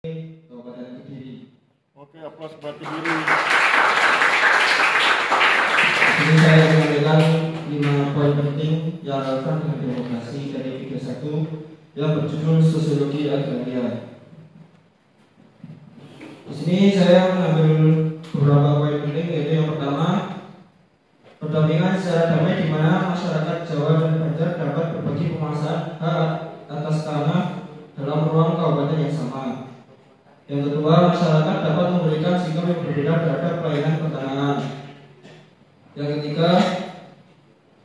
Kabupaten Kediri. Oke, aplaus buat Kediri. Ini saya menyampaikan 5 poin penting yang relevan dengan demokrasi dari video 1 yang berjudul Sosiologi Agraria. Di sini saya mengambil beberapa poin penting, yaitu yang pertama, pendampingan secara damai di mana masyarakat Jawa dan Banjar dapat berbagi penguasaan hak atas tanah dalam ruang kabupaten yang sama. Yang kedua, masyarakat dapat memberikan sikap yang berbeda terhadap pelayanan pertanahan. Yang ketiga,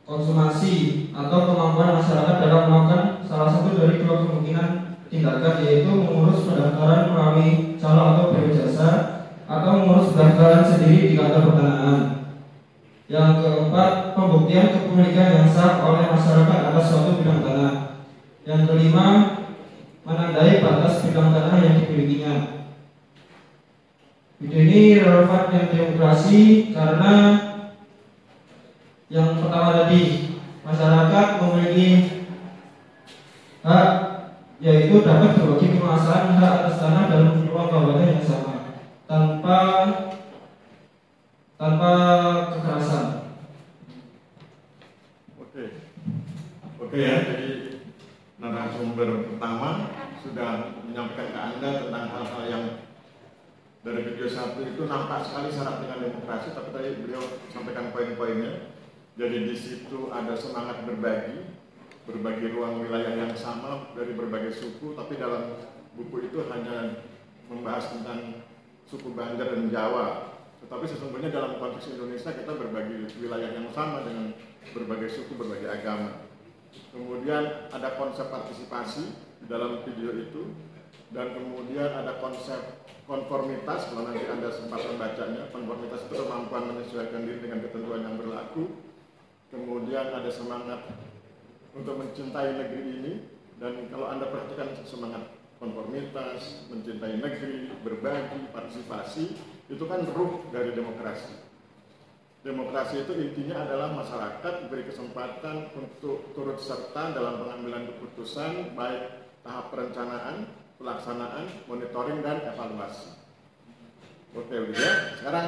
konsumasi atau kemampuan masyarakat dalam melakukan salah satu dari 2 kemungkinan tindakan, yaitu mengurus pendaftaran melalui calo atau berjasa atau mengurus pendaftaran sendiri di kantor pertanahan. Yang keempat, pembuktian kepemilikan yang sah oleh masyarakat atas suatu bidang tanah. Yang kelima, menandai batas bidang tanah yang dimilikinya. Video ini relevan dengan demokrasi karena yang pertama tadi, masyarakat memiliki hak, yaitu dapat berbagi penguasaan hak atas tanah dalam ruang kabupaten yang sama tanpa kekerasan. Oke ya, jadi narasumber pertama sudah menyampaikan ke Anda tentang hal-hal yang dari video 1 itu nampak sekali syarat dengan demokrasi, tapi tadi beliau sampaikan poin-poinnya. Jadi di situ ada semangat berbagi ruang wilayah yang sama dari berbagai suku, tapi dalam buku itu hanya membahas tentang suku Banjar dan Jawa. Tetapi sesungguhnya dalam konteks Indonesia kita berbagi wilayah yang sama dengan berbagai suku, berbagai agama. Kemudian ada konsep partisipasi di dalam video itu, dan kemudian ada konsep konformitas. Kalau nanti Anda sempat membacanya, konformitas itu kemampuan menyesuaikan diri dengan ketentuan yang berlaku. Kemudian ada semangat untuk mencintai negeri ini, dan kalau Anda perhatikan semangat konformitas, mencintai negeri, berbagi, partisipasi, itu kan ruh dari demokrasi. Demokrasi itu intinya adalah masyarakat diberi kesempatan untuk turut serta dalam pengambilan keputusan, baik tahap perencanaan, pelaksanaan, monitoring, dan evaluasi. Oke, ya. Sekarang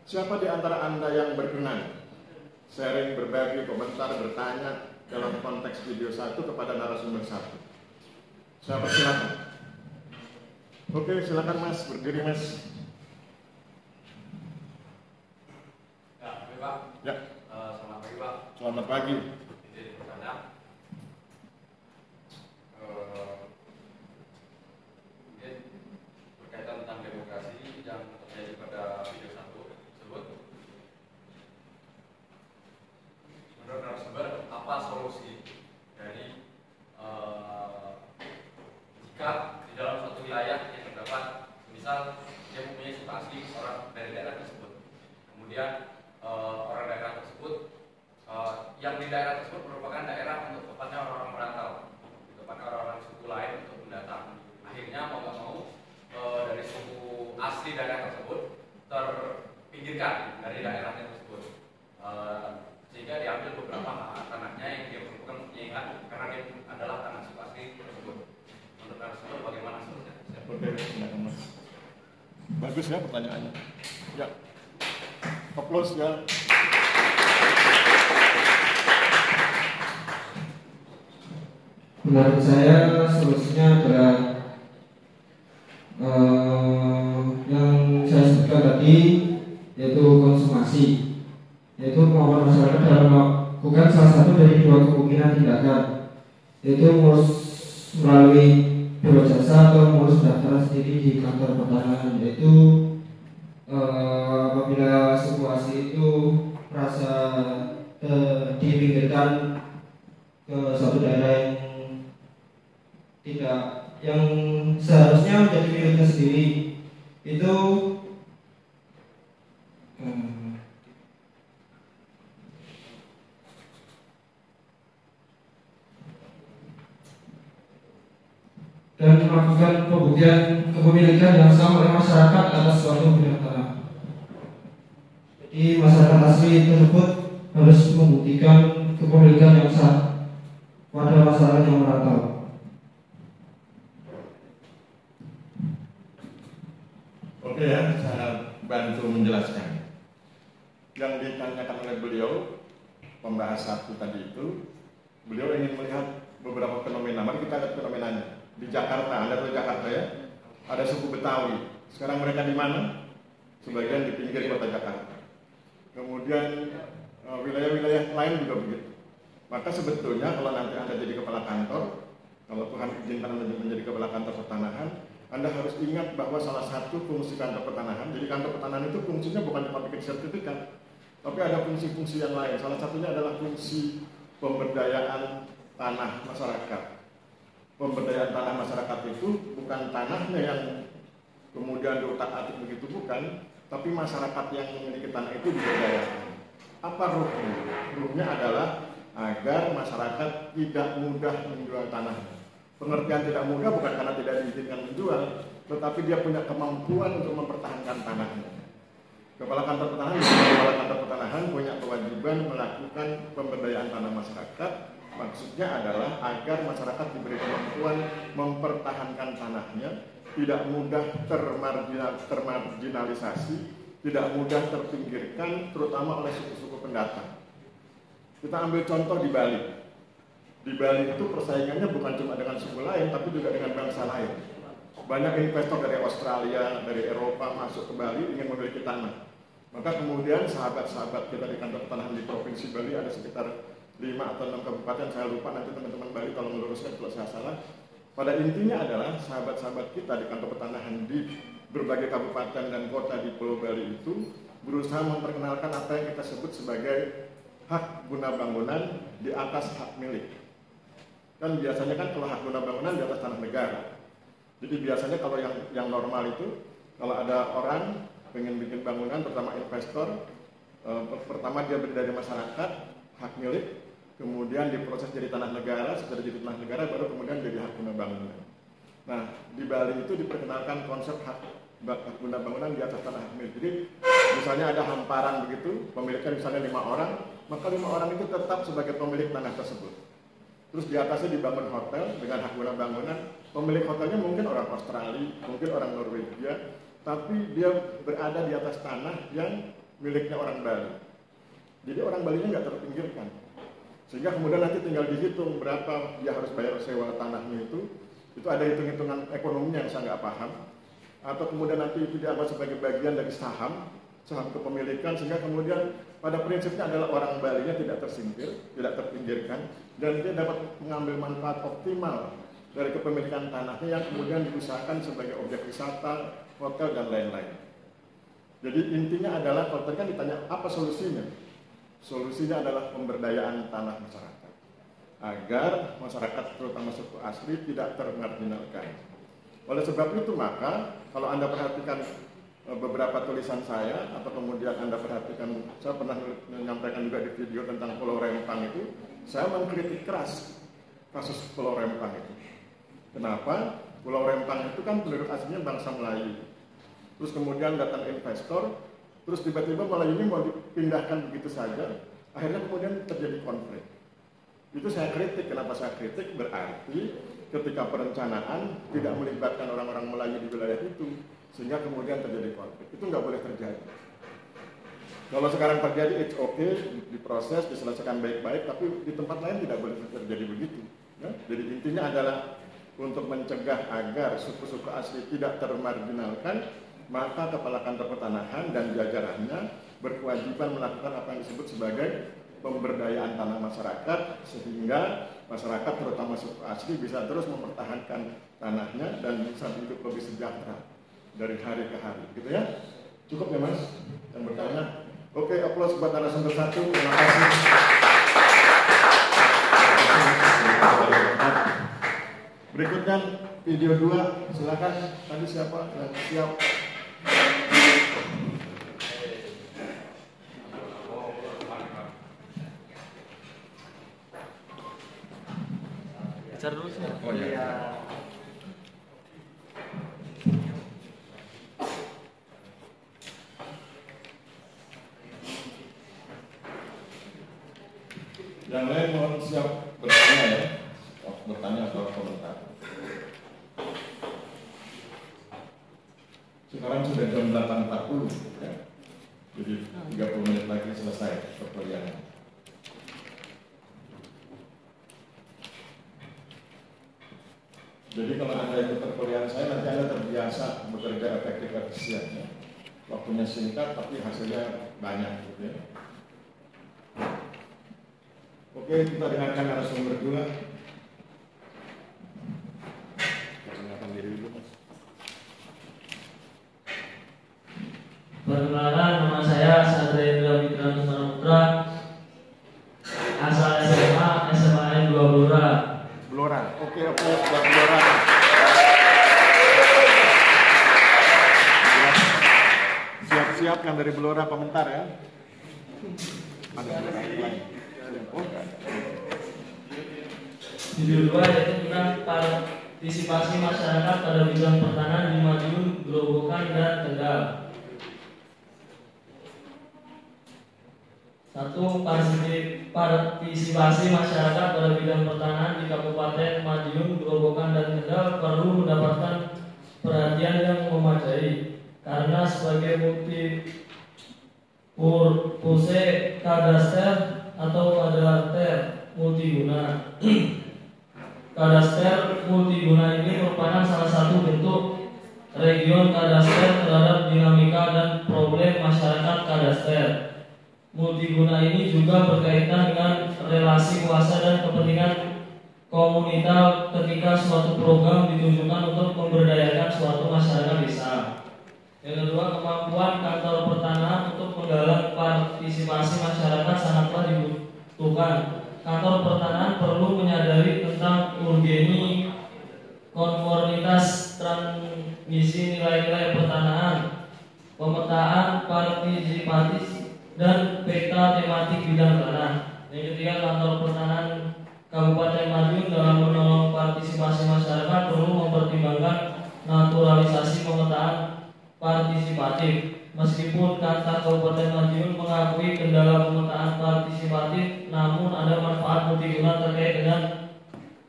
siapa di antara Anda yang berkenan sharing, berbagi, komentar, bertanya dalam konteks video 1 kepada narasumber 1? Siapa, silakan. Oke, silakan Mas, berdiri Mas. Pak. Ya. Selamat pagi Pak. Selamat pagi. Izin bertanya. Mungkin berkaitan tentang demokrasi yang terjadi pada video 1 tersebut. Menurut narasumber, apa solusi dari jika di dalam suatu wilayah yang terdapat, misal dia mempunyai situasi orang dari daerah tersebut, kemudian orang daerah tersebut yang di daerah tersebut merupakan daerah untuk tepatnya orang-orang merantau, tepatnya orang-orang suku lain untuk mendatang. Akhirnya mau nggak mau dari suku asli daerah tersebut terpinggirkan dari daerahnya tersebut, sehingga diambil beberapa tanahnya yang dia merupakan mempunyai hak karena dia adalah tanah suku asli tersebut. Menurut narasumber bagaimana solusinya? Oke, Mas. Bagus ya pertanyaannya. Ya. Aplaus ya. Menurut saya solusinya adalah yang saya sebutkan tadi, yaitu konsumasi, yaitu kemampuan masyarakat dalam melakukan salah satu dari 2 kemungkinan tindakan, yaitu mengurus melalui biro jasa atau mengurus pendaftaran sendiri di kantor pertanahan, yaitu apabila suku asli itu merasa dipinggirkan ke suatu daerah yang seharusnya menjadi miliknya sendiri, itu dan melakukan pembuktian kepemilikan yang sama oleh masyarakat atas suatu bidang tanah. Jadi masyarakat asli tersebut harus membuktikan kepemilikan yang sah pada masyarakat yang merantau. Oke ya, saya bantu menjelaskan. Yang ditanyakan oleh beliau, pembahas satu tadi itu, beliau ingin melihat beberapa fenomena. Mari kita lihat fenomenanya. Di Jakarta, Anda tahu Jakarta ya? Ada suku Betawi. Sekarang mereka di mana? Sebagian di pinggir kota Jakarta. Kemudian wilayah-wilayah lain juga begitu. Maka sebetulnya kalau nanti Anda jadi kepala kantor, kalau Tuhan izinkan menjadi kepala kantor pertanahan, Anda harus ingat bahwa salah satu fungsi kantor pertanahan, jadi kantor pertanahan itu fungsinya bukan cuma bikin sertifikat, tapi ada fungsi-fungsi yang lain. Salah satunya adalah fungsi pemberdayaan tanah masyarakat. Pemberdayaan tanah masyarakat itu bukan tanahnya yang kemudian diutak-atik begitu, bukan, tapi masyarakat yang memiliki tanah itu diberdayakan. Apa ruhnya? Ruhnya adalah agar masyarakat tidak mudah menjual tanahnya. Pengertian tidak mudah bukan karena tidak diizinkan menjual, tetapi dia punya kemampuan untuk mempertahankan tanahnya. Kepala kantor pertanahan punya kewajiban melakukan pemberdayaan tanah masyarakat. Maksudnya adalah agar masyarakat diberi kemampuan mempertahankan tanahnya, tidak mudah termarginalisasi, tidak mudah terpinggirkan, terutama oleh suku-suku pendatang. Kita ambil contoh di Bali. Di Bali itu persaingannya bukan cuma dengan suku lain, tapi juga dengan bangsa lain. Banyak investor dari Australia, dari Eropa masuk ke Bali ingin memiliki tanah. Maka kemudian sahabat-sahabat kita di kantor pertanahan di Provinsi Bali ada sekitar 5 atau 6 kabupaten, saya lupa, nanti teman-teman Bali kalau meluruskan kalau saya salah. Pada intinya adalah sahabat-sahabat kita di kantor pertanahan di berbagai kabupaten dan kota di Pulau Bali itu berusaha memperkenalkan apa yang kita sebut sebagai hak guna bangunan di atas hak milik. Kan biasanya kan kalau hak guna bangunan di atas tanah negara. Jadi biasanya kalau yang normal itu, kalau ada orang pengen bikin bangunan, pertama investor, pertama dia beli dari masyarakat, hak milik, kemudian diproses jadi tanah negara, setelah jadi tanah negara baru kemudian jadi hak guna bangunan. Nah, di Bali itu diperkenalkan konsep hak guna bangunan di atas tanah hak milik. Jadi misalnya ada hamparan begitu, pemiliknya misalnya 5 orang, maka 5 orang itu tetap sebagai pemilik tanah tersebut. Terus di atasnya dibangun hotel dengan hak guna bangunan. Pemilik hotelnya mungkin orang Australia, mungkin orang Norwegia, tapi dia berada di atas tanah yang miliknya orang Bali. Jadi orang Balinya nggak terpinggirkan. Sehingga kemudian nanti tinggal dihitung berapa dia harus bayar sewa tanahnya itu ada hitung-hitungan ekonominya yang saya nggak paham. Atau kemudian nanti itu dianggap sebagai bagian dari saham kepemilikan, sehingga kemudian pada prinsipnya adalah orang Balinya tidak tersingkir, tidak terpinggirkan, dan dia dapat mengambil manfaat optimal dari kepemilikan tanahnya yang kemudian diusahakan sebagai objek wisata, hotel, dan lain-lain. Jadi intinya adalah, kalau tadi kan ditanya apa solusinya? Solusinya adalah pemberdayaan tanah masyarakat, agar masyarakat terutama suku asli tidak termarginalkan. Oleh sebab itu maka, kalau Anda perhatikan beberapa tulisan saya, atau kemudian Anda perhatikan, saya pernah menyampaikan juga di video tentang Pulau Rempang itu, saya mengkritik keras kasus Pulau Rempang itu. Kenapa? Pulau Rempang itu kan penduduk aslinya bangsa Melayu. Terus kemudian datang investor, terus tiba-tiba Melayu ini mau dipindahkan begitu saja, akhirnya kemudian terjadi konflik. Itu saya kritik. Kenapa saya kritik? Berarti ketika perencanaan tidak melibatkan orang-orang Melayu di wilayah itu, sehingga kemudian terjadi konflik. Itu nggak boleh terjadi. Kalau sekarang terjadi, it's okay, diproses, diselesaikan baik-baik, tapi di tempat lain tidak boleh terjadi begitu. Ya? Jadi intinya adalah untuk mencegah agar suku-suku asli tidak termarginalkan, maka Kepala Kantor Pertanahan dan jajarannya berkewajiban melakukan apa yang disebut sebagai pemberdayaan tanah masyarakat, sehingga masyarakat terutama suku asli bisa terus mempertahankan tanahnya dan bisa hidup lebih sejahtera dari hari ke hari, gitu ya. Cukup ya Mas yang bertanya? Oke, aplaus buat narasumber 1. Terima kasih. Berikutnya video 2, silakan. Tadi siapa yang siap? Bicara dulu sih. Oh iya. Yang lain mohon siap bertanya ya. Bertanya atau komentar. Sekarang sudah jam 8.40 ya. Jadi 30 menit lagi selesai perkuliahan. Jadi kalau Anda ikut perkuliahan saya, nanti Anda terbiasa bekerja efektif efisien ya. Waktunya singkat tapi hasilnya banyak gitu ya. Oke, kita dengarkan narasumber dulu. Perkenalkan diri dulu, Mas. Perkenalkan, nama saya Satria Fitra Putra, asal SMA 2 Blora. Blora, oke, buat Blora. Siap-siap yang dari Blora komentar ya. Ada lain. Oh, enggak ada. Judul 2 yaitu tentang partisipasi masyarakat pada bidang pertanahan di Madiun, Grobogan, dan Tegal. 1. Partisipasi masyarakat pada bidang pertanahan di Kabupaten Madiun, Grobogan, dan Tegal perlu mendapatkan perhatian yang memadai karena sebagai puse kadaster atau kadaster multiguna. Kadaster multiguna ini merupakan salah satu bentuk region kadaster terhadap dinamika dan problem masyarakat kadaster. Multiguna ini juga berkaitan dengan relasi kuasa dan kepentingan komunitas ketika suatu program ditujukan untuk memberdayakan suatu masyarakat desa. Yang kedua, kemampuan kantor pertanahan untuk menggalang partisipasi masyarakat sangatlah dibutuhkan. Kantor pertanahan perlu menyadari tentang urgeni konformitas transmisi nilai-nilai pertanahan, pemetaan partisipatif, dan peta tematik bidang tanah. Yang ketiga, kantor pertanahan Kabupaten Madiun dalam menolong partisipasi masyarakat perlu mempertimbangkan naturalisasi pemetaan partisipatif. Meskipun kata Kabupaten Madiun mengakui kendala pemetaan partisipatif, namun ada manfaat multiguna terkait dengan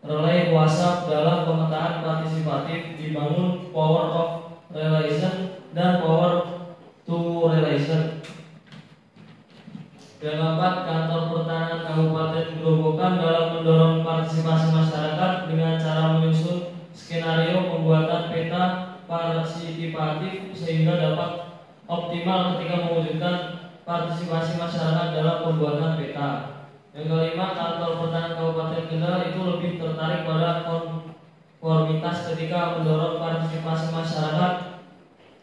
relay kuasa dalam pemetaan partisipatif, dibangun power of relation dan power to relation. Yang keempat, kantor pertanahan Kabupaten Grobogan dalam mendorong partisipasi masyarakat dengan cara menyusun skenario pembuatan peta partisipatif sehingga dapat optimal ketika mewujudkan partisipasi masyarakat dalam pembuatan peta. Yang kelima, kantor pertanahan Kabupaten Kendal itu lebih tertarik pada konformitas ketika mendorong partisipasi masyarakat.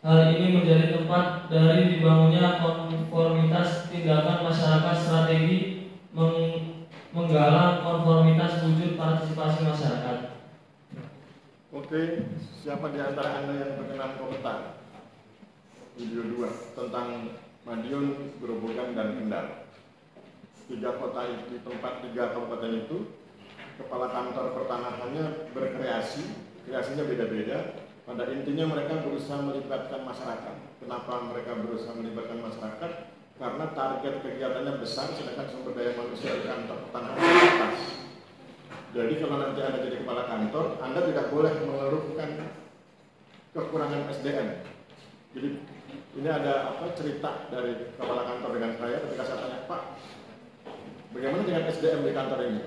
Hal ini menjadi tempat dari dibangunnya konformitas tindakan masyarakat strategi menggalang konformitas wujud partisipasi masyarakat. Oke, siapa di antara Anda yang berkenan komentar video 2 tentang Madiun, Grobogan, dan Kendal? 3 kota di tempat 3 kabupaten itu, kepala kantor pertanahannya berkreasi, kreasinya beda-beda. Pada intinya mereka berusaha melibatkan masyarakat. Kenapa mereka berusaha melibatkan masyarakat? Karena target kegiatannya besar, sedangkan sumber daya manusia di kantor pertanahan terbatas. Jadi kalau nanti Anda jadi kepala kantor, Anda tidak boleh mengeluhkan kekurangan SDM. Jadi ini ada cerita dari kepala kantor dengan saya ketika saya tanya, Pak, bagaimana dengan SDM di kantor ini?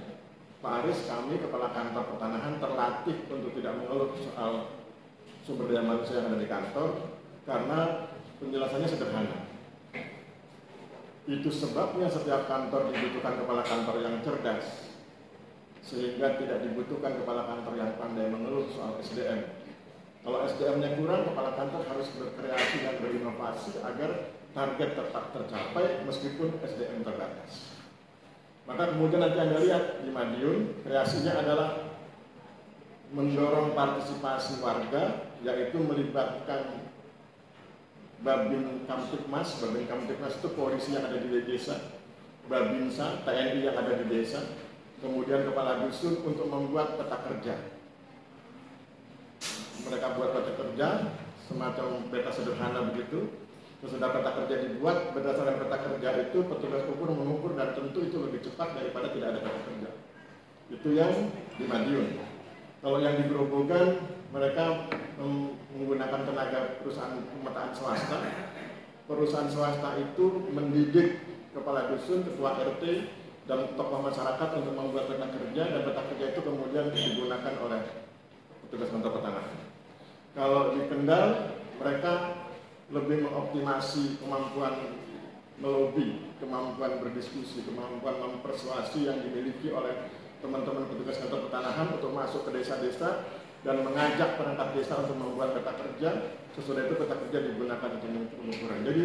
Pak Aris, kami kepala kantor pertanahan terlatih untuk tidak mengeluh soal sumber daya manusia yang ada di kantor karena penjelasannya sederhana. Itu sebabnya setiap kantor dibutuhkan kepala kantor yang cerdas, sehingga tidak dibutuhkan kepala kantor yang pandai mengeluh soal SDM. Kalau SDM-nya kurang, kepala kantor harus berkreasi dan berinovasi agar target tetap tercapai meskipun SDM terbatas. Maka kemudian nanti Anda lihat di Madiun, kreasinya adalah mendorong partisipasi warga, yaitu melibatkan Babin Kamtipmas. Babin Kamtipmas itu polisi yang ada di desa, Babinsa, TNI yang ada di desa, kemudian kepala dusun untuk membuat peta kerja. Mereka buat peta kerja, semacam peta sederhana begitu. Sesudah peta kerja dibuat, berdasarkan peta kerja itu petugas ukur mengukur dan tentu itu lebih cepat daripada tidak ada peta kerja. Itu yang di Madiun. Kalau yang di Grobogan, mereka menggunakan tenaga perusahaan pemetaan swasta. Perusahaan swasta itu mendidik kepala dusun, ketua RT, dan tokoh masyarakat untuk membuat peta kerja, dan peta kerja itu kemudian digunakan oleh petugas kantor pertanahan. Kalau di Kendal, mereka lebih mengoptimasi kemampuan melobi, kemampuan berdiskusi, kemampuan mempersuasi yang dimiliki oleh teman-teman petugas kantor pertanahan untuk masuk ke desa-desa dan mengajak perangkat desa untuk membuat peta kerja. Sesudah itu peta kerja digunakan untuk pengukuran. Jadi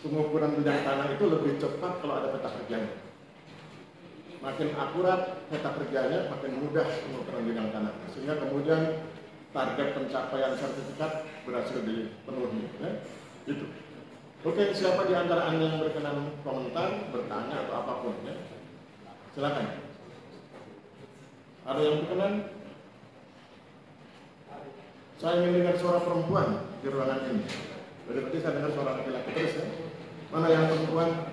pengukuran bidang tanah itu lebih cepat kalau ada peta kerjanya. Makin akurat peta kerjanya, makin mudah pengukuran bidang tanah. Sehingga kemudian target pencapaian sertifikat berhasil dipenuhi. Ya? Itu. Oke, siapa di antara Anda yang berkenan komentar, bertanya atau apapun? Ya? Silakan. Ada yang berkenan? Saya ingin dengar suara perempuan di ruangan ini. Berarti saya dengar suara laki-laki terus ya. Mana yang perempuan?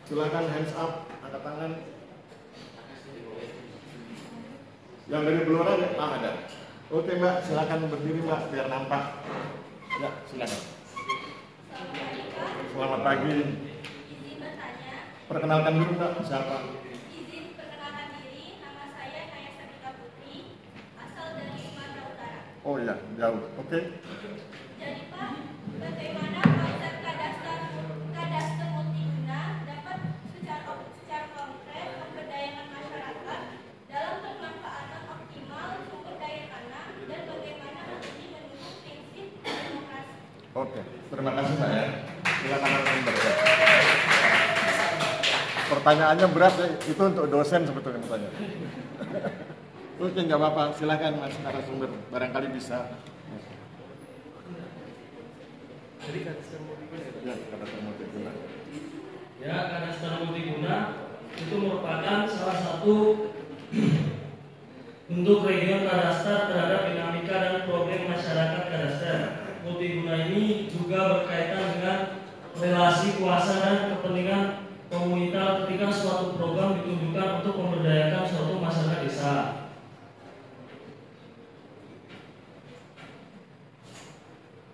Silakan hands up, angkat tangan. Yang dari Blora ya? Ada. Oke Mbak, silakan berdiri Mbak biar nampak. Ya, silakan. Selamat pagi. Izin bertanya. Perkenalkan dulu Mbak, siapa? Izin perkenalkan diri, nama saya Naya Sabita Putri, asal dari Sumatera Utara. Oh iya, jauh. Oke. Jadi Pak, bagaimana konsep kadastar multiguna dapat secara konkret memberdayakan masyarakat dalam bermanfaatan optimal sumber daya tanah dan bagaimana hal ini mendukung prinsip demokrasi? Oke, terima kasih Mbak ya. Silakan narasumber. Pertanyaannya berat ya, itu untuk dosen sebetulnya pertanyaan. Oke, nggak apa-apa. Silakan Mas narasumber, barangkali bisa. Ya, kadastar multiguna. Ya, kadastar multiguna itu merupakan salah satu bentuk region kadastar terhadap dinamika dan problem masyarakat kadastar. Multiguna ini juga berkaitan dengan relasi kuasa dan kepentingan komunitas ketika suatu program ditujukan untuk memberdayakan suatu masyarakat desa.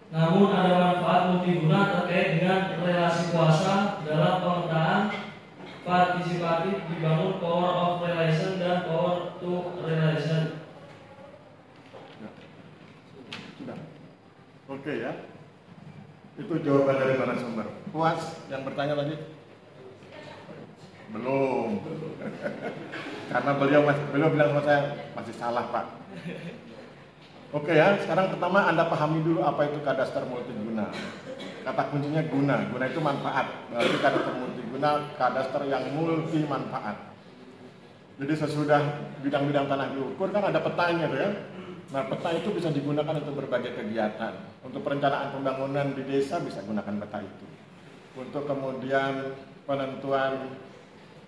Namun ada manfaat multiguna terkait dengan relasi kuasa dalam pemetaan partisipatif dibangun power of relation dan power to relation. Sudah. Oke ya. Itu jawaban dari narasumber. Puas yang bertanya tadi? Belum. Karena beliau bilang sama saya masih salah Pak. Oke ya, sekarang pertama Anda pahami dulu apa itu kadastar multiguna. Kata kuncinya guna, guna itu manfaat. Berarti kadastar multiguna, kadastar yang multi manfaat. Jadi sesudah bidang-bidang tanah diukur kan ada petanya tuh ya. Nah peta itu bisa digunakan untuk berbagai kegiatan. Untuk perencanaan pembangunan di desa bisa gunakan peta itu. Untuk kemudian penentuan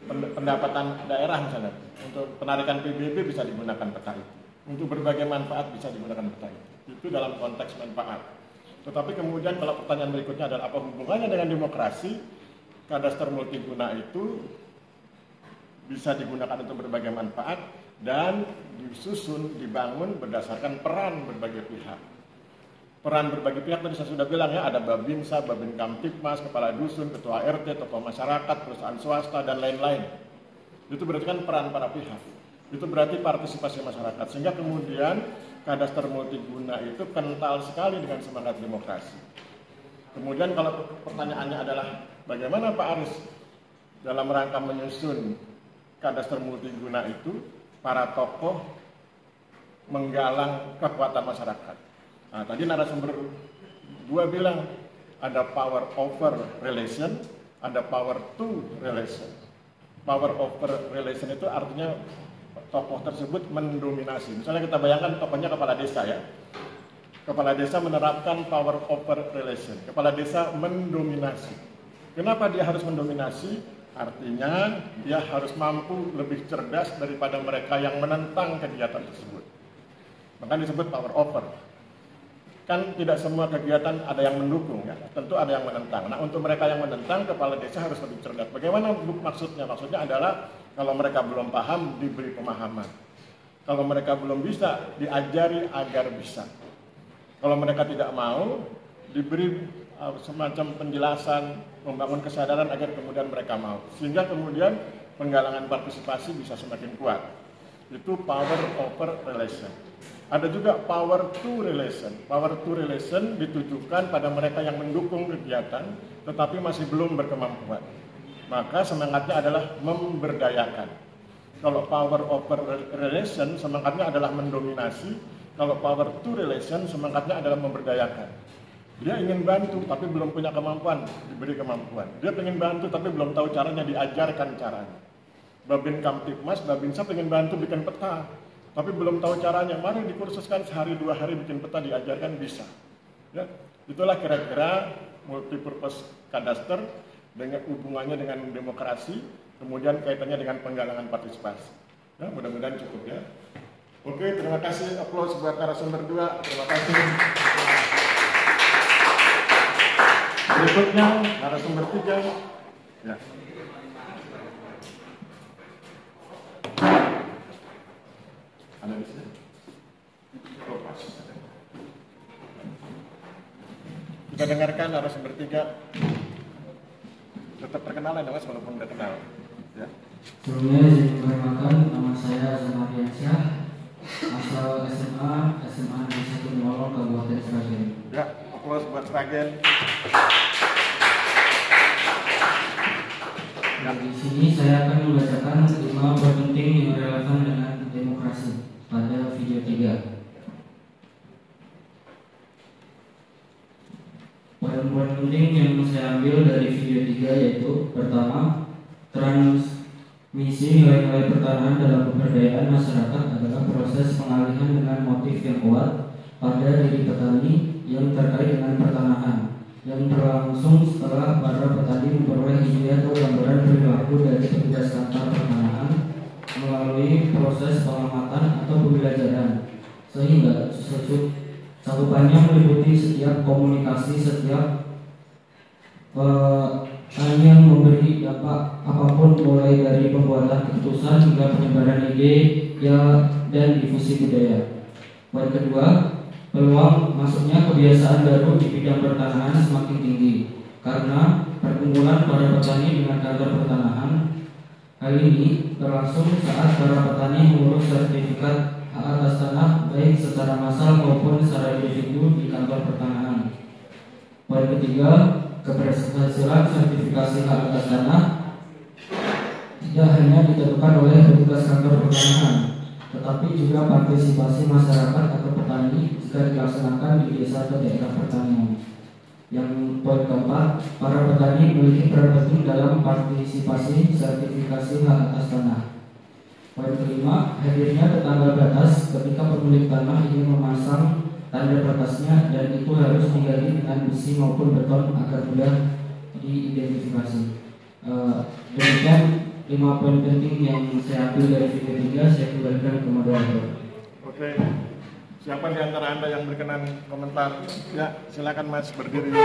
pendapatan daerah misalnya, untuk penarikan PBB bisa digunakan peta itu. Untuk berbagai manfaat bisa digunakan peta itu. Itu dalam konteks manfaat. Tetapi kemudian kalau pertanyaan berikutnya adalah apa hubungannya dengan demokrasi, kadastar multiguna itu bisa digunakan untuk berbagai manfaat dan disusun, dibangun berdasarkan peran berbagai pihak. Peran berbagai pihak tadi saya sudah bilang ya, ada Babinsa, Babin Kamtipmas, kepala dusun, ketua RT, tokoh masyarakat, perusahaan swasta dan lain-lain. Itu berarti kan peran para pihak. Itu berarti partisipasi masyarakat. Sehingga kemudian kadastar multiguna itu kental sekali dengan semangat demokrasi. Kemudian kalau pertanyaannya adalah bagaimana Pak Aris dalam rangka menyusun kadastar multiguna itu, para tokoh menggalang kekuatan masyarakat. Nah, tadi narasumber dua bilang ada power over relation, ada power to relation. Power over relation itu artinya tokoh tersebut mendominasi. Misalnya kita bayangkan tokohnya kepala desa ya. Kepala desa menerapkan power over relation. Kepala desa mendominasi. Kenapa dia harus mendominasi? Artinya dia harus mampu lebih cerdas daripada mereka yang menentang kegiatan tersebut. Maka disebut power over. Kan tidak semua kegiatan ada yang mendukung ya. Tentu ada yang menentang. Nah, untuk mereka yang menentang, kepala desa harus lebih cerdas. Bagaimana maksudnya? Maksudnya adalah kalau mereka belum paham, diberi pemahaman. Kalau mereka belum bisa, diajari agar bisa. Kalau mereka tidak mau, diberi semacam penjelasan, membangun kesadaran agar kemudian mereka mau. Sehingga kemudian penggalangan partisipasi bisa semakin kuat. Itu power over relation. Ada juga power to relation. Power to relation ditujukan pada mereka yang mendukung kegiatan, tetapi masih belum berkemampuan. Maka semangatnya adalah memberdayakan. Kalau power over relation, semangatnya adalah mendominasi. Kalau power to relation, semangatnya adalah memberdayakan. Dia ingin bantu, tapi belum punya kemampuan, diberi kemampuan. Dia ingin bantu, tapi belum tahu caranya, diajarkan caranya. Babin Kamtipmas, Babinsa ingin bantu bikin peta, tapi belum tahu caranya. Mari dikursuskan sehari 2 hari bikin peta, diajarkan, bisa. Ya, itulah kira-kira multipurpose kadaster dengan hubungannya dengan demokrasi, kemudian kaitannya dengan penggalangan partisipasi. Ya, mudah-mudahan cukup ya. Oke, terima kasih. Aplaus buat narasumber 2. Terima kasih. Berikutnya narasumber 3. Ya. Ada di sini. Lepas. Kita dengarkan narasumber 3. Tetap perkenalan ya Mas, walaupun udah kenal. Ya. Sebelumnya izin memperkenalkan, nama saya Azam Ardiansyah, asal SMA Negeri 1 Molo, Kabupaten Sragen. Ya, aplaus buat Sragen. Di sini saya akan membacakan 5 poin penting yang relevan dengan demokrasi pada video 3. Poin-poin penting yang saya ambil dari video 3 yaitu pertama, transmisi nilai-nilai pertahanan dalam pemberdayaan masyarakat adalah proses pengalihan dengan motif yang kuat pada diri petani yang terkait dengan pertanahan, yang berlangsung setelah para petani memperoleh ide atau gambaran perilaku dari petugas kantor pertanahan melalui proses pengamatan atau pembelajaran, sehingga cakupannya meliputi setiap komunikasi, setiap yang memberi dampak apapun, mulai dari pembuatan keputusan hingga penyebaran ide dan difusi budaya. Poin kedua, peluang masuknya kebiasaan baru di bidang pertanahan semakin tinggi karena perkumpulan para petani dengan kantor pertanahan. Hal ini berlangsung saat para petani mengurus sertifikat hak atas tanah baik secara massal maupun secara individu di kantor pertanahan. Poin ketiga, keberhasilan sertifikasi hak atas tanah tidak hanya ditentukan oleh petugas kantor pertanahan, tetapi juga partisipasi masyarakat atau petani jika dilaksanakan di desa atau daerah pertanian. Yang poin keempat, para petani memiliki peran penting dalam partisipasi sertifikasi hak atas tanah. Poin kelima, hadirnya tetangga batas ketika pemilik tanah ingin memasang tanda batasnya, dan itu harus diganti dengan besi maupun beton agar mudah diidentifikasi. Demikian 5 poin penting yang saya ambil dari video 3. Saya kembalikan ke moderator. Oke. Siapa di antara Anda yang berkenan komentar? Ya, silakan Mas, berdiri. Ya.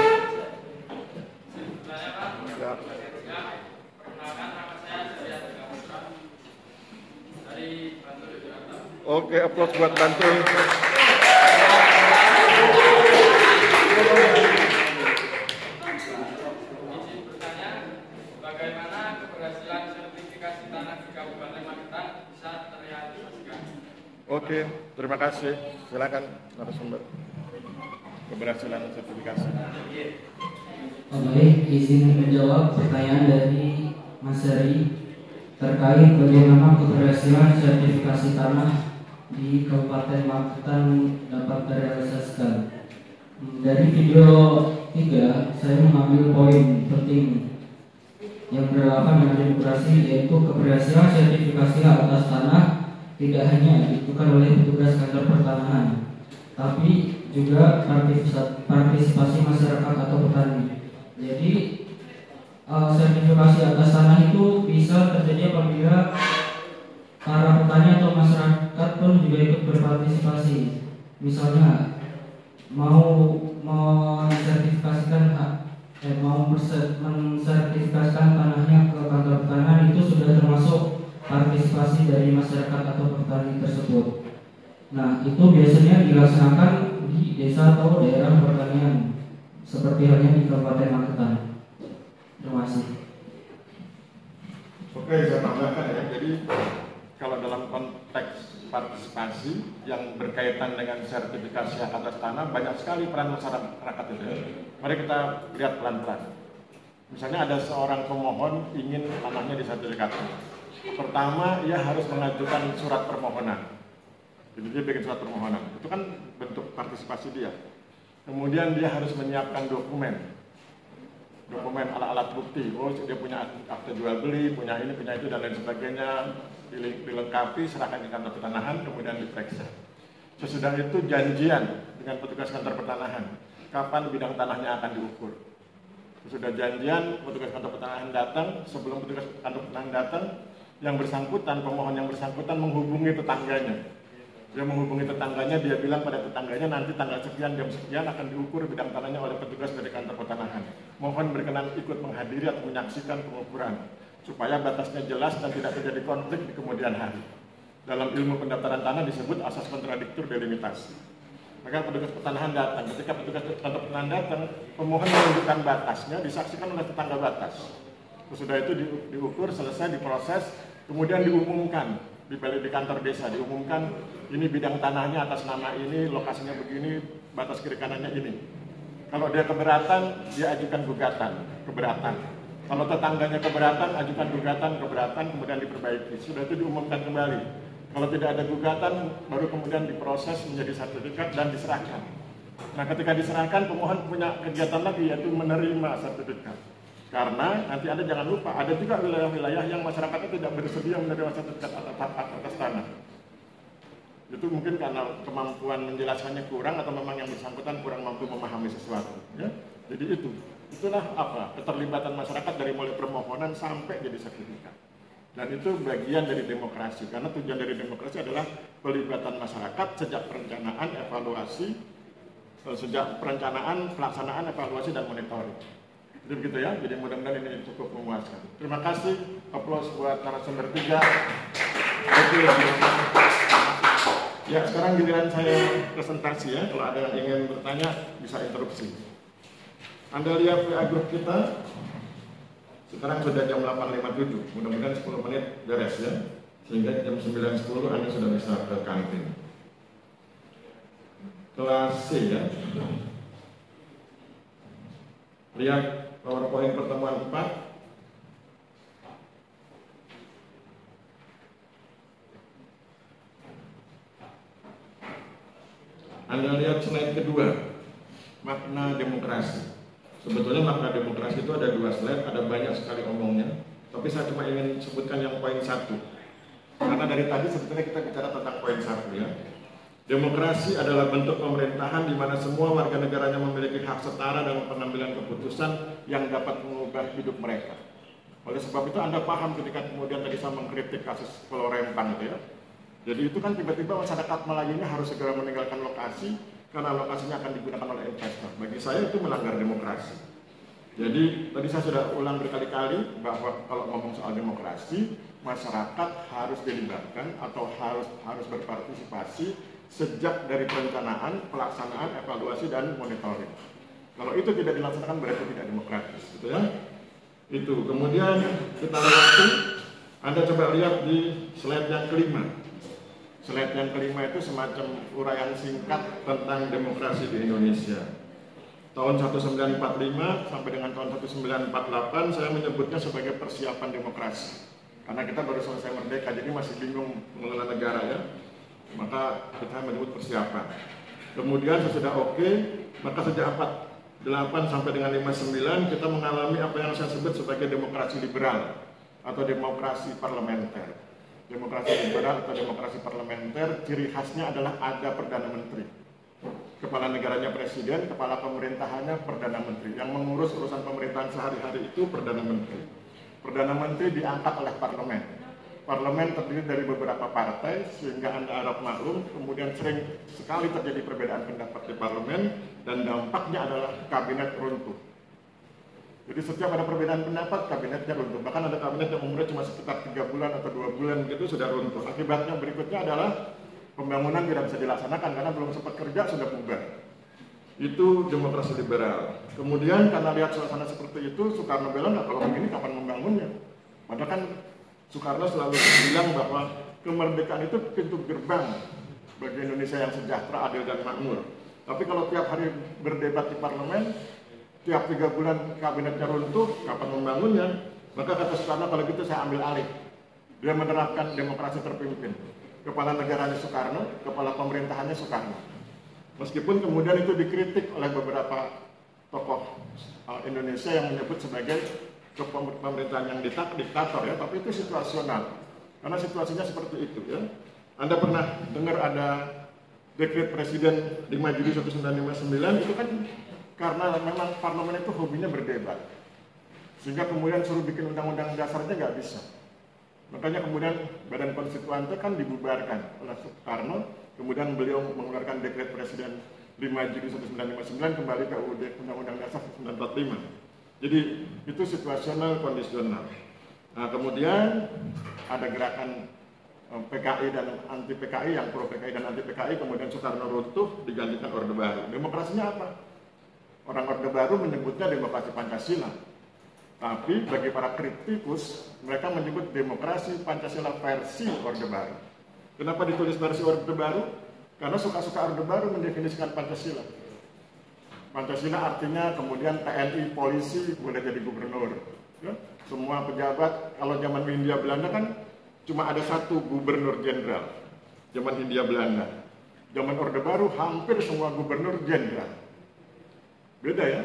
Oke, aplaus buat Bantul. Bagaimana keberhasilan sertifikasi tanah di Kabupaten Magetan bisa terrealisasikan? Oke, terima kasih. Silakan narasumber. Keberhasilan sertifikasi. Baik, izin menjawab pertanyaan dari Mas Heri terkait bagaimana keberhasilan sertifikasi tanah di Kabupaten Magetan dapat terrealisasikan. Dari video 3, saya mengambil poin penting yang berrelevan dengan demokrasi, yaitu keberhasilan sertifikasi hak atas tanah tidak hanya ditentukan oleh petugas kantor pertanahan, tapi juga partisipasi masyarakat atau petani. Jadi sertifikasi atas tanah itu bisa terjadi apabila para petani atau masyarakat pun juga ikut berpartisipasi. Misalnya mau mensertifikasikan mensertifikasikan tanahnya ke kantor pertanahan, itu sudah termasuk partisipasi dari masyarakat atau petani tersebut. Nah, itu biasanya dilaksanakan di desa atau daerah pertanian, seperti halnya di Kabupaten Magetan. Terima kasih. Oke, saya tambahkan ya. Jadi kalau dalam konteks partisipasi yang berkaitan dengan sertifikasi hak atas tanah, banyak sekali peran masyarakat itu ya. Mari kita lihat pelan-pelan. Misalnya ada seorang pemohon ingin tanahnya disertifikasi. Pertama, ia harus mengajukan surat permohonan. Jadi dia bikin surat permohonan. Itu kan bentuk partisipasi dia. Kemudian dia harus menyiapkan dokumen alat-alat bukti. Oh, dia punya akte jual beli, punya ini, punya itu, dan lain sebagainya. Dilengkapi, serahkan ke kantor pertanahan, kemudian diperiksa. Sesudah itu janjian dengan petugas kantor pertanahan, kapan bidang tanahnya akan diukur. Sesudah janjian, petugas kantor pertanahan datang. Sebelum petugas kantor pertanahan datang, yang bersangkutan, pemohon yang bersangkutan menghubungi tetangganya. Dia menghubungi tetangganya, dia bilang pada tetangganya nanti tanggal sekian, jam sekian akan diukur bidang tanahnya oleh petugas dari kantor pertanahan. Mohon berkenan ikut menghadiri atau menyaksikan pengukuran, supaya batasnya jelas dan tidak terjadi konflik di kemudian hari. Dalam ilmu pendaftaran tanah disebut asas kontradiktur delimitasi. Maka petugas pertanahan datang. Ketika petugas kantor pertanahan datang, pemohon menunjukkan batasnya, disaksikan oleh tetangga batas. Sesudah itu diukur, selesai, diproses, kemudian diumumkan di kantor desa, diumumkan ini bidang tanahnya atas nama ini, lokasinya begini, batas kiri kanannya ini. Kalau dia keberatan, dia ajukan gugatan, keberatan. Kalau tetangganya keberatan, ajukan gugatan, keberatan, kemudian diperbaiki. Sudah itu diumumkan kembali. Kalau tidak ada gugatan, baru kemudian diproses menjadi sertifikat dan diserahkan. Nah, ketika diserahkan, pemohon punya kegiatan lagi, yaitu menerima sertifikat. Karena nanti Anda jangan lupa, ada juga wilayah-wilayah yang masyarakatnya tidak bersedia menerima sertifikat atas tanah. Itu mungkin karena kemampuan menjelaskannya kurang, atau memang yang bersangkutan kurang mampu memahami sesuatu. Ya? Jadi itulah apa keterlibatan masyarakat dari mulai permohonan sampai jadi sertifikat. Dan itu bagian dari demokrasi, karena tujuan dari demokrasi adalah pelibatan masyarakat sejak perencanaan, evaluasi, pelaksanaan, evaluasi, dan monitoring. Jadi begitu ya, jadi mudah-mudahan ini cukup memuaskan. Terima kasih, aplaus buat narasumber 3. Ya, sekarang giliran saya presentasi ya, kalau ada yang ingin bertanya bisa interupsi. Anda lihat WA grup kita, sekarang sudah jam 8.57, mudah-mudahan 10 menit beres ya, sehingga jam 9.10 Anda sudah bisa ke kantin. Kelas C ya. Lihat PowerPoint pertemuan 4. Anda lihat slide kedua, makna demokrasi. Sebetulnya makna demokrasi itu ada 2 slide, ada banyak sekali omongnya, tapi saya cuma ingin sebutkan yang poin 1. Karena dari tadi sebetulnya kita bicara tentang poin 1 ya. Demokrasi adalah bentuk pemerintahan di mana semua warga negaranya memiliki hak setara dalam pengambilan keputusan yang dapat mengubah hidup mereka. Oleh sebab itu Anda paham ketika kemudian tadi saya mengkritik kasus Pulau Rempang itu ya. Jadi itu kan tiba-tiba masyarakat Melayu ini harus segera meninggalkan lokasi karena lokasinya akan digunakan oleh investor. Bagi saya itu melanggar demokrasi. Jadi tadi saya sudah ulang berkali-kali bahwa kalau ngomong soal demokrasi, masyarakat harus dilibatkan atau harus berpartisipasi sejak dari perencanaan, pelaksanaan, evaluasi, dan monitoring. Kalau itu tidak dilaksanakan berarti tidak demokratis, gitu ya. Itu. Kemudian kita lewati, Anda coba lihat di slide yang kelima. Slide yang kelima itu semacam uraian singkat tentang demokrasi di Indonesia. Tahun 1945 sampai dengan tahun 1948 saya menyebutnya sebagai persiapan demokrasi. Karena kita baru selesai merdeka, jadi masih bingung mengelola negara ya. Maka kita menyebut persiapan. Kemudian sesudah oke, maka sejak 48 sampai dengan 59 kita mengalami apa yang saya sebut sebagai demokrasi liberal atau demokrasi parlementer. Demokrasi liberal atau demokrasi parlementer ciri khasnya adalah ada Perdana Menteri. Kepala negaranya presiden, kepala pemerintahannya Perdana Menteri. Yang mengurus urusan pemerintahan sehari-hari itu Perdana Menteri. Perdana Menteri diangkat oleh parlemen. Parlemen terdiri dari beberapa partai sehingga Anda harap maklum, kemudian sering sekali terjadi perbedaan pendapat di parlemen dan dampaknya adalah kabinet runtuh. Jadi setiap ada perbedaan pendapat, kabinetnya runtuh. Bahkan ada kabinet yang umurnya cuma sekitar 3 bulan atau 2 bulan gitu sudah runtuh. Akibatnya berikutnya adalah pembangunan tidak bisa dilaksanakan karena belum sempat kerja sudah bubar. Itu demokrasi liberal. Kemudian karena lihat suasana seperti itu, Soekarno bilang, nggak, kalau begini kapan membangunnya? Padahal kan Soekarno selalu bilang bahwa kemerdekaan itu pintu gerbang bagi Indonesia yang sejahtera, adil, dan makmur. Tapi kalau tiap hari berdebat di parlemen, tiap 3 bulan kabinetnya runtuh, kapan membangunnya? Maka kata Soekarno, kalau gitu saya ambil alih. Dia menerapkan demokrasi terpimpin. Kepala negaranya Soekarno, kepala pemerintahannya Soekarno. Meskipun kemudian itu dikritik oleh beberapa tokoh Indonesia yang menyebut sebagai pemerintahan yang diktator ya, tapi itu situasional. Karena situasinya seperti itu ya. Anda pernah dengar ada dekret Presiden 5 Juli 1959 itu kan karena memang parlemen itu hobinya berdebat. Sehingga kemudian suruh bikin undang-undang dasarnya nggak bisa. Makanya kemudian Badan Konstituante kan dibubarkan oleh Soekarno, kemudian beliau mengeluarkan dekret Presiden 5 Juli 1959 kembali ke UUD Undang-Undang Dasar 1945. Jadi itu situasional kondisional. Nah kemudian ada gerakan PKI dan anti PKI, yang pro PKI dan anti PKI, kemudian Soekarno runtuh digantikan Orde Baru. Demokrasinya apa? Orang Orde Baru menyebutnya demokrasi Pancasila. Tapi bagi para kritikus, mereka menyebut demokrasi Pancasila versi Orde Baru. Kenapa ditulis versi Orde Baru? Karena suka-suka Orde Baru mendefinisikan Pancasila. Pancasila artinya kemudian TNI, polisi boleh jadi gubernur. Ya? Semua pejabat, kalau zaman Hindia Belanda kan cuma ada 1 gubernur jenderal. Zaman Hindia Belanda. Zaman Orde Baru hampir semua gubernur jenderal. Beda ya.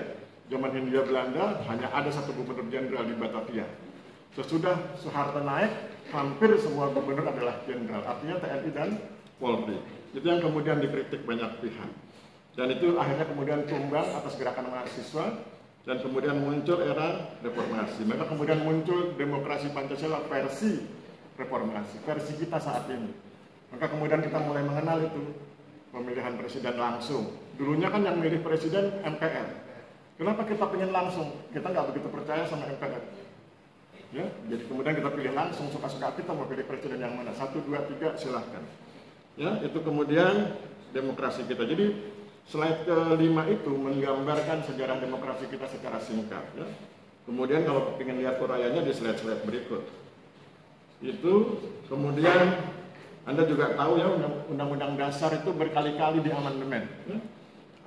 Zaman Hindia Belanda hanya ada 1 gubernur jenderal di Batavia. Sesudah Soeharto naik, hampir semua gubernur adalah jenderal. Artinya TNI dan Polri. Itu yang kemudian dikritik banyak pihak. Dan itu akhirnya kemudian tumbang atas gerakan mahasiswa. Dan kemudian muncul era reformasi. Maka kemudian muncul demokrasi Pancasila versi reformasi. Versi kita saat ini. Maka kemudian kita mulai mengenal itu. Pemilihan presiden langsung. Dulunya kan yang milih presiden MPR. Kenapa kita pengen langsung? Kita nggak begitu percaya sama MPR. Ya, jadi kemudian kita pilih langsung, suka-suka kita mau pilih presiden yang mana. 1, 2, 3 silahkan. Ya, itu kemudian demokrasi kita. Jadi slide ke-5 itu menggambarkan sejarah demokrasi kita secara singkat. Ya. Kemudian kalau ingin lihat uraiannya di slide-slide berikut. Itu kemudian Anda juga tahu ya, Undang-Undang Dasar itu berkali-kali di amandemen. Ya.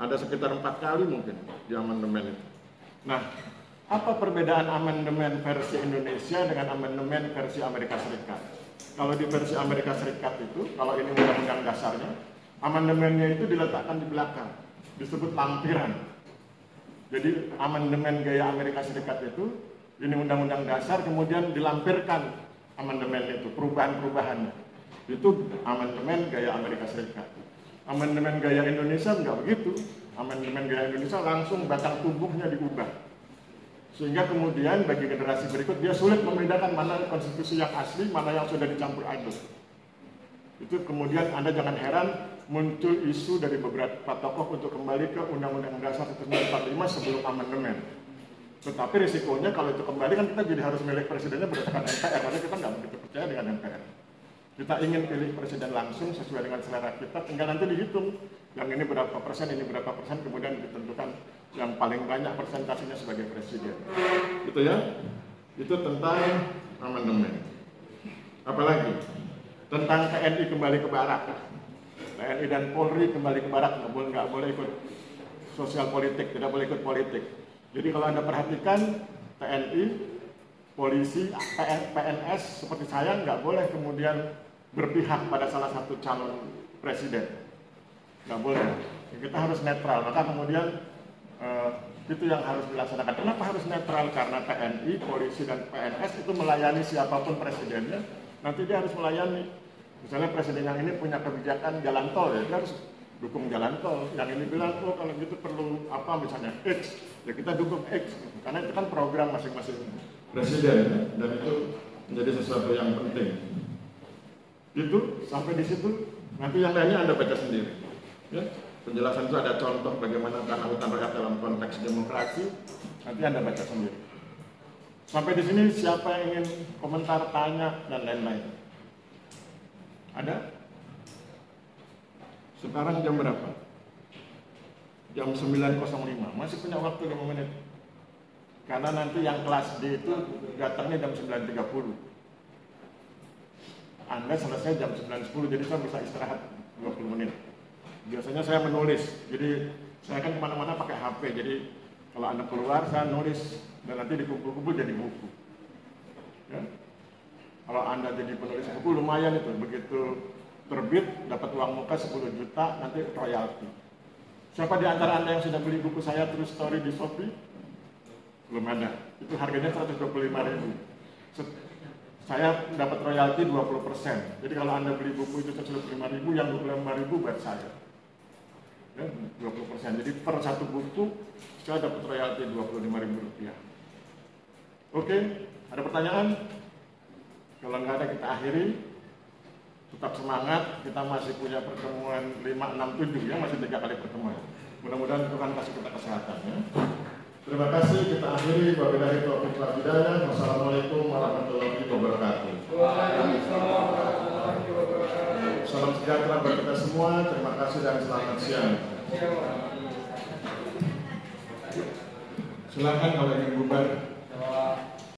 Ada sekitar 4 kali mungkin di amandemen itu. Nah, apa perbedaan amandemen versi Indonesia dengan amandemen versi Amerika Serikat? Kalau di versi Amerika Serikat itu, kalau ini undang-undang dasarnya, amandemennya itu diletakkan di belakang, disebut lampiran. Jadi amandemen gaya Amerika Serikat itu, ini undang-undang dasar, kemudian dilampirkan amandemen itu, perubahan-perubahannya. Itu amandemen gaya Amerika Serikat. Amandemen gaya Indonesia enggak begitu. Amandemen gaya Indonesia langsung batang tubuhnya diubah. Sehingga kemudian bagi generasi berikut dia sulit membedakan mana konstitusi yang asli, mana yang sudah dicampur aduk. Itu kemudian Anda jangan heran muncul isu dari beberapa tokoh untuk kembali ke Undang-Undang Dasar 1945 sebelum amandemen. Tetapi risikonya kalau itu kembali kan kita jadi harus milih presidennya berdasarkan MPR, karena kita nggak begitu percaya dengan MPR. Kita ingin pilih presiden langsung sesuai dengan selera kita, tinggal nanti dihitung yang ini berapa persen, ini berapa persen, kemudian ditentukan yang paling banyak persentasenya sebagai presiden. Gitu ya. Itu tentang amandemen. Apalagi tentang TNI kembali ke barak. TNI dan Polri kembali ke barak, nggak boleh ikut sosial politik, tidak boleh ikut politik. Jadi kalau Anda perhatikan TNI, polisi, PNS seperti saya nggak boleh kemudian berpihak pada salah satu calon presiden. Nggak boleh. Kita harus netral. Maka kemudian itu yang harus dilaksanakan. Kenapa harus netral? Karena TNI, polisi, dan PNS itu melayani siapapun presidennya. Nanti dia harus melayani. Misalnya presiden yang ini punya kebijakan jalan tol, ya dia harus dukung jalan tol. Yang ini bilang, oh kalau gitu perlu apa misalnya X, ya kita dukung X. Karena itu kan program masing-masing presiden, ya? Dan itu menjadi sesuatu yang penting. Itu sampai di situ, nanti yang lainnya Anda baca sendiri. Ya? Penjelasan itu ada contoh bagaimana tanah hutan rakyat dalam konteks demokrasi. Nanti Anda baca sendiri. Sampai di sini siapa yang ingin komentar, tanya, dan lain-lain? Ada? Sekarang jam berapa? jam 9.05, masih punya waktu 5 menit. Karena nanti yang kelas D itu datangnya jam 9.30. Anda selesai jam 9.10, jadi saya bisa istirahat 20 menit. Biasanya saya menulis, jadi saya kan kemana-mana pakai HP, jadi kalau Anda keluar saya nulis dan nanti dikumpul-kumpul jadi buku. Ya. Kalau Anda jadi penulis buku lumayan itu, begitu terbit dapat uang muka 10 juta, nanti royalti. Siapa di antara Anda yang sudah beli buku saya True Story di Shopee? Belum ada. Itu harganya 125.000. Saya dapat royalti 20%. Jadi kalau Anda beli buku itu 125.000, yang 25.000 buat saya. Ya, 20%. Jadi per satu buku saya dapat royalti Rp25.000. Oke, ada pertanyaan? Kalau nggak ada kita akhiri. Tetap semangat, kita masih punya pertemuan 5, 6, 7 ya, masih 3 kali pertemuan. Mudah-mudahan Tuhan kasih kita kesehatan ya. Terima kasih, kita akhiri. Wabillahi taufiq wal hidayah. Wassalamualaikum warahmatullahi wabarakatuh. Salam sejahtera bagi kita semua. Terima kasih dan selamat siang. Silakan kalau ingin bubar.